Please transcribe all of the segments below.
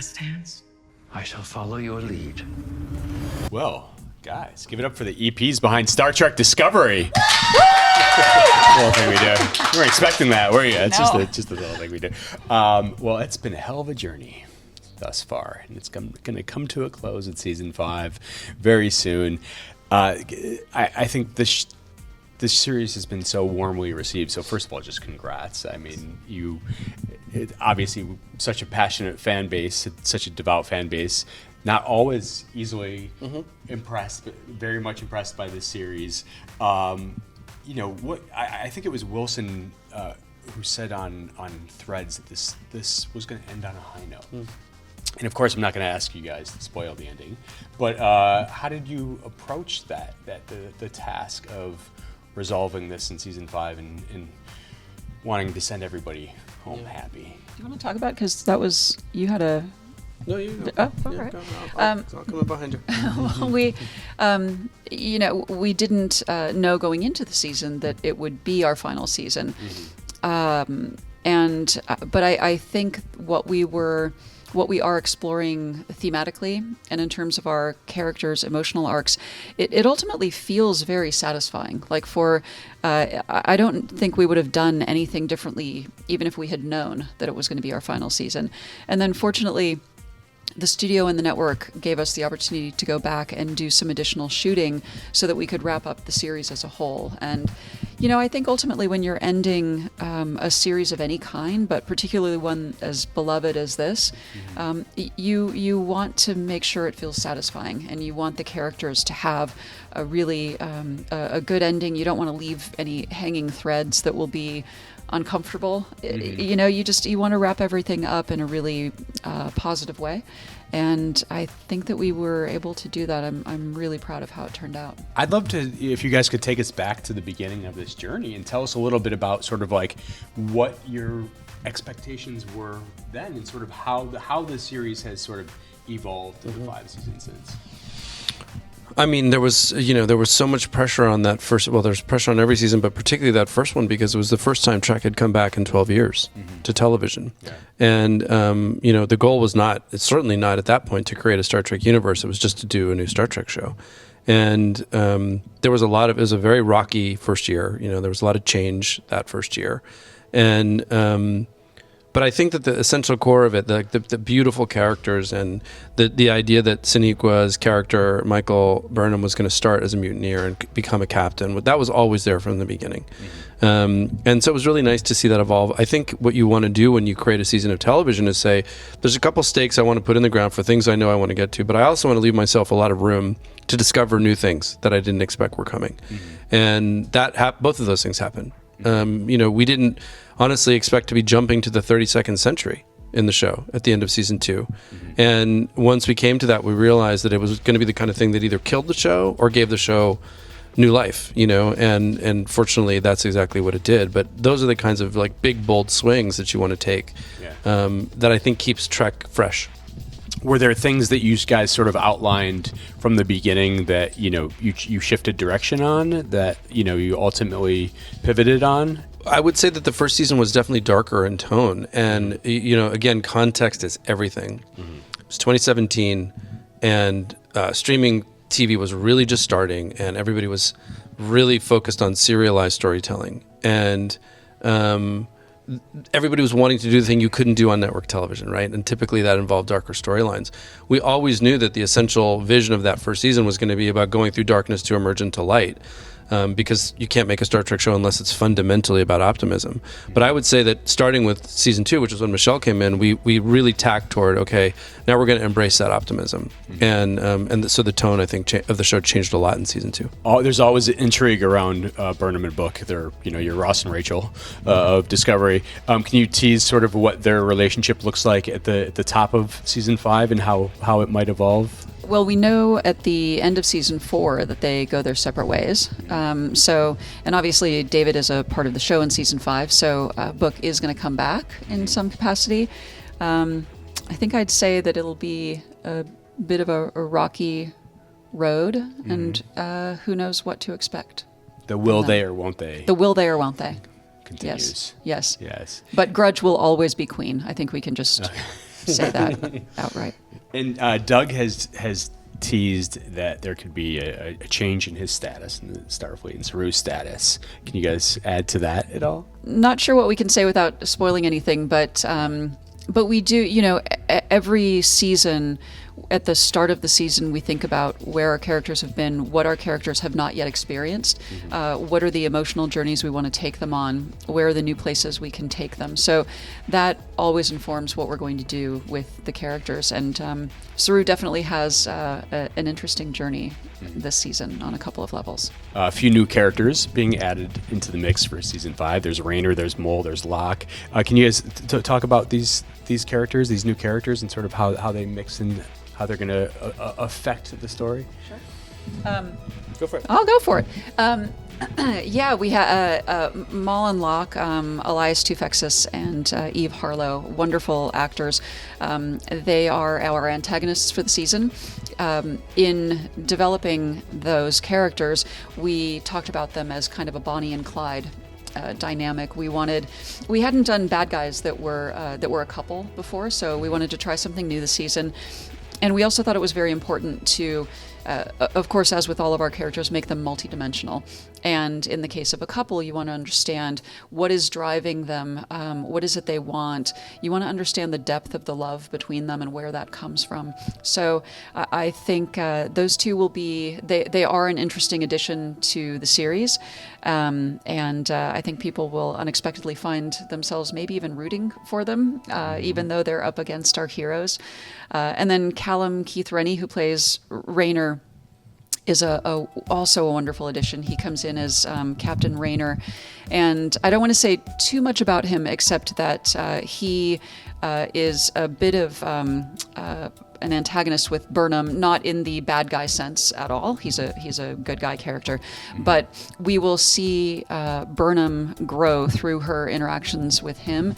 last dance? I shall follow your lead. Well, guys, give it up for the EPs behind Star Trek Discovery. Little thing we do. We weren't expecting that, were you? It's just a little thing we do. Well, it's been a hell of a journey thus far, and it's going to come to a close in season 5 very soon. I think this series has been so warmly received. So first of all, just congrats. I mean, obviously such a passionate fan base, such a devout fan base. Not always easily impressed, but very much impressed by this series. I think it was Wilson who said on Threads that this was going to end on a high note. And of course, I'm not going to ask you guys to spoil the ending, but how did you approach the task of resolving this in season 5 and wanting to send everybody home happy? Do you want to talk about, because that was, you had a... No, you go. Oh, all right. I'll come up behind you. Well, we didn't know going into the season that it would be our final season. But I think what we are exploring thematically and in terms of our characters' emotional arcs, it ultimately feels very satisfying. Like I don't think we would have done anything differently even if we had known that it was going to be our final season. And then fortunately, the studio and the network gave us the opportunity to go back and do some additional shooting so that we could wrap up the series as a whole. And, I think ultimately when you're ending a series of any kind, but particularly one as beloved as this, you want to make sure it feels satisfying, and you want the characters to have a really a good ending. You don't want to leave any hanging threads that will be uncomfortable. You want to wrap everything up in a really positive way, and I think that we were able to do that. I'm really proud of how it turned out. I'd love to, if you guys could take us back to the beginning of this journey and tell us a little bit about sort of like what your expectations were then, and sort of how the series has sort of evolved through the 5 seasons since. I mean, there was so much pressure on that first. Well, there's pressure on every season, but particularly that first one, because it was the first time Trek had come back in 12 years to television. Yeah. And, the goal was it's certainly not at that point to create a Star Trek universe. It was just to do a new Star Trek show. And it was a very rocky first year. There was a lot of change that first year. And, but I think that the essential core of it, the beautiful characters, and the idea that Soneqa's character, Michael Burnham, was going to start as a mutineer and become a captain, that was always there from the beginning. And so it was really nice to see that evolve. I think what you want to do when you create a season of television is say, there's a couple stakes I want to put in the ground for things I know I want to get to, but I also want to leave myself a lot of room to discover new things that I didn't expect were coming. And both of those things happened. We didn't honestly expect to be jumping to the 32nd century in the show at the end of season 2. And once we came to that, we realized that it was going to be the kind of thing that either killed the show or gave the show new life, and fortunately that's exactly what it did. But those are the kinds of like big, bold swings that you want to take, that I think keeps Trek fresh. Were there things that you guys sort of outlined from the beginning that, you shifted direction on, that, you ultimately pivoted on? I would say that the first season was definitely darker in tone. And, again, context is everything. It was 2017, and streaming TV was really just starting, and everybody was really focused on serialized storytelling. And everybody was wanting to do the thing you couldn't do on network television, right? And typically that involved darker storylines. We always knew that the essential vision of that first season was going to be about going through darkness to emerge into light. Because you can't make a Star Trek show unless it's fundamentally about optimism. But I would say that starting with season 2, which was when Michelle came in, we really tacked toward, okay, now we're going to embrace that optimism. So the tone, I think, of the show changed a lot in season 2. There's always intrigue around Burnham and Book. They're, your Ross and Rachel of Discovery. Can you tease sort of what their relationship looks like at the top of season 5 and how it might evolve? Well, we know at the end of season 4 that they go their separate ways. And obviously David is a part of the show in season 5, so Book is going to come back in some capacity. I think I'd say that it'll be a bit of a rocky road, and who knows what to expect. The will they or won't they? The will they or won't they? Continues. Yes. But Grudge will always be queen. I think we can just say that outright. And Doug has teased that there could be a change in his status in the Starfleet and Saru's status. Can you guys add to that at all? Not sure what we can say without spoiling anything, but we do, every season, at the start of the season, we think about where our characters have been, what our characters have not yet experienced, what are the emotional journeys we want to take them on, where are the new places we can take them. So that always informs what we're going to do with the characters. And Saru definitely has an interesting journey this season on a couple of levels. A few new characters being added into the mix for season 5. There's Raynor, there's Mole, there's Locke. Can you guys talk about these characters, these new characters, and sort of how they mix in, how they're going to affect the story? Sure. Go for it. I'll go for it. Yeah, we have Mal and Locke, Elias Tufexis and Eve Harlow, wonderful actors. They are our antagonists for the season. In developing those characters, we talked about them as kind of a Bonnie and Clyde dynamic. We hadn't done bad guys that were a couple before, so we wanted to try something new this season. And we also thought it was very important to, of course, as with all of our characters, make them multidimensional. And in the case of a couple, you want to understand what is driving them, what is it they want. You want to understand the depth of the love between them and where that comes from. So I think those two will be, they are an interesting addition to the series. And I think people will unexpectedly find themselves maybe even rooting for them, even though they're up against our heroes. And then Callum Keith Rennie, who plays Raynor, is also a wonderful addition. He comes in as Captain Raynor, and I don't want to say too much about him except that he is a bit of an antagonist with Burnham, not in the bad guy sense at all. He's a good guy character, but we will see Burnham grow through her interactions with him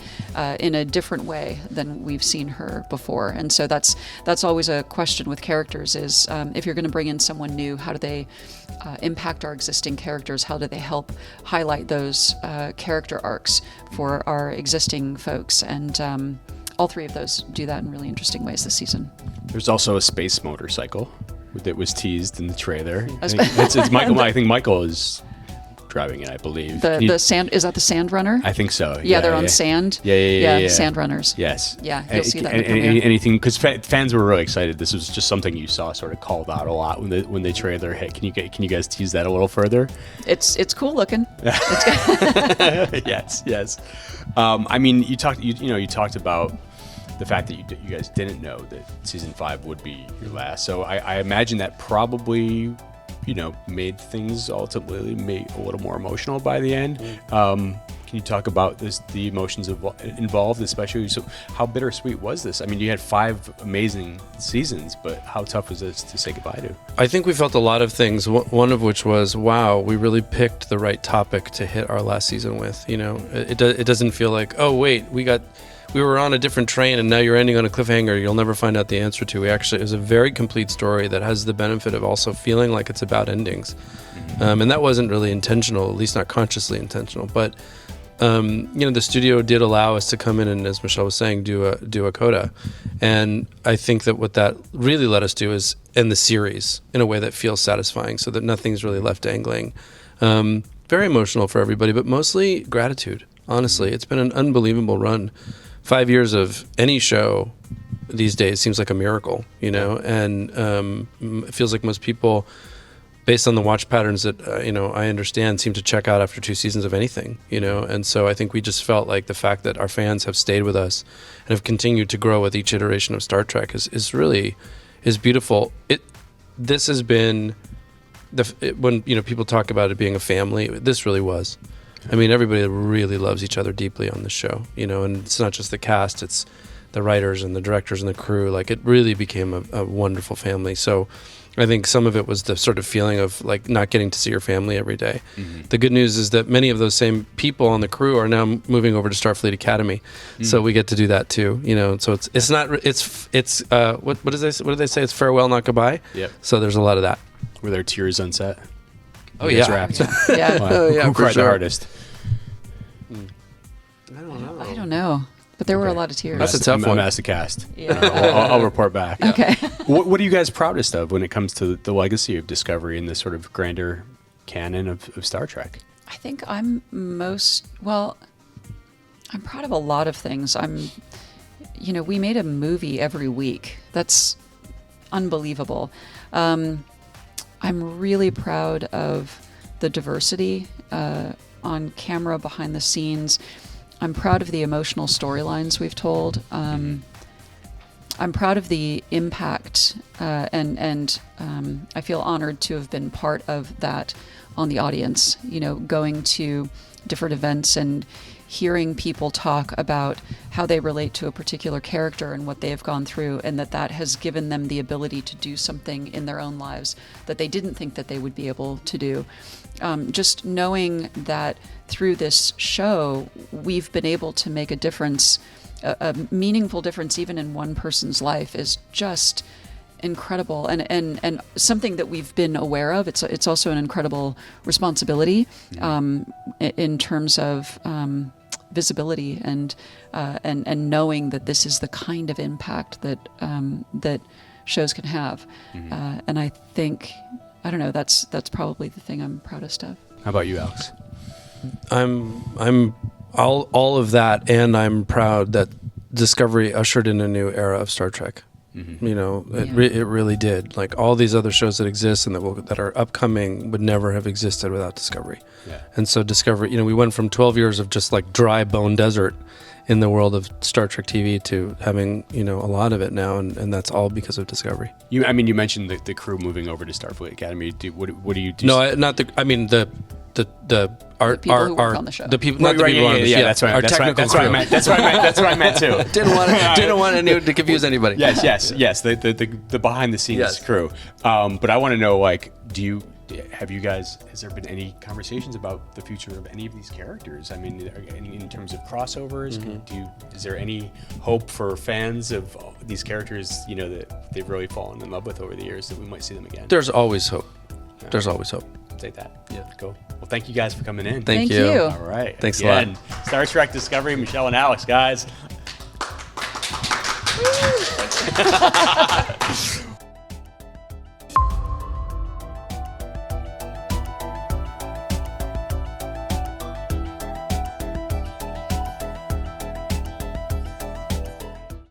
in a different way than we've seen her before. And so that's always a question with characters: is if you're going to bring in someone new, how do they impact our existing characters? How do they help highlight those character arcs for our existing folks? And all three of those do that in really interesting ways this season. There's also a space motorcycle that was teased in the trailer. It's Michael. I think Michael is driving it, I believe. The sand, is that the Sand Runner? I think so. Yeah, they're on sand. Yeah. Sand Runners. Yes. Yeah, you'll see that in the premiere. Anything, because fans were really excited. This was just something you saw sort of called out a lot when the trailer hit. Can you guys tease that a little further? It's cool looking. Yes. I mean, you talked about the fact that you guys didn't know that season 5 would be your last. So I imagine that probably, made things ultimately a little more emotional by the end. Can you talk about the emotions involved, especially? So how bittersweet was this? I mean, you had 5 amazing seasons, but how tough was this to say goodbye to? I think we felt a lot of things, one of which was, wow, we really picked the right topic to hit our last season with. It doesn't feel like, oh, wait, we were on a different train and now you're ending on a cliffhanger you'll never find out the answer to. It was a very complete story that has the benefit of also feeling like it's about endings. And that wasn't really intentional, at least not consciously intentional. But, the studio did allow us to come in and, as Michelle was saying, do a coda. And I think that what that really let us do is end the series in a way that feels satisfying so that nothing's really left dangling. Very emotional for everybody, but mostly gratitude. Honestly, it's been an unbelievable run. 5 years of any show these days seems like a miracle, and it feels like most people, based on the watch patterns that, I understand, seem to check out after 2 seasons of anything, and so I think we just felt like the fact that our fans have stayed with us and have continued to grow with each iteration of Star Trek is really beautiful. This has been, when people talk about it being a family, this really was. I mean, everybody really loves each other deeply on this show, and it's not just the cast, it's the writers and the directors and the crew. Like, it really became a wonderful family. So I think some of it was the sort of feeling of like not getting to see your family every day. Mm-hmm. The good news is that many of those same people on the crew are now moving over to Starfleet Academy. So we get to do that too, so it's not, what do they say? It's farewell, not goodbye. Yep. So there's a lot of that. Were there tears on set? Oh yeah. Wrapped. Yeah. Wow. Who cried the hardest? I don't know. I don't know. But there were a lot of tears. That's a tough one. I'm asked the cast. Yeah. I'll report back. Okay. What are you guys proudest of when it comes to the legacy of Discovery and the sort of grander canon of Star Trek? I think I'm proud of a lot of things. We made a movie every week. That's unbelievable. I'm really proud of the diversity on camera, behind the scenes. I'm proud of the emotional storylines we've told. I'm proud of the impact, and I feel honored to have been part of that on the audience. Going to different events and hearing people talk about how they relate to a particular character and what they have gone through, and that has given them the ability to do something in their own lives that they didn't think that they would be able to do. Just knowing that through this show, we've been able to make a difference, a meaningful difference even in one person's life, is just incredible, and something that we've been aware of. It's also an incredible responsibility in terms of visibility and knowing that this is the kind of impact that shows can have. And I think, I don't know, that's probably the thing I'm proudest of. How about you, Alex? I'm all of that, and I'm proud that Discovery ushered in a new era of Star Trek. It really did. Like, all these other shows that exist and that are upcoming would never have existed without Discovery. Yeah. And so Discovery, we went from 12 years of just like dry bone desert in the world of Star Trek TV to having, a lot of it now, and that's all because of Discovery. You mentioned the crew moving over to Starfleet Academy. What do you do? No, not the. I mean the people who work on the show. The people, not the people on the show. Yeah, that's right. That's what I meant. That's what I meant too. Didn't want to confuse anybody. Yes. The behind the scenes crew. But I want to know, has there been any conversations about the future of any of these characters? I mean, in terms of crossovers, is there any hope for fans of these characters, that they've really fallen in love with over the years, that we might see them again? There's always hope. There's always hope. Say that. Yeah. Cool. Well, thank you guys for coming in. Thank you. All right. Thanks a lot. Star Trek Discovery, Michelle and Alex, guys.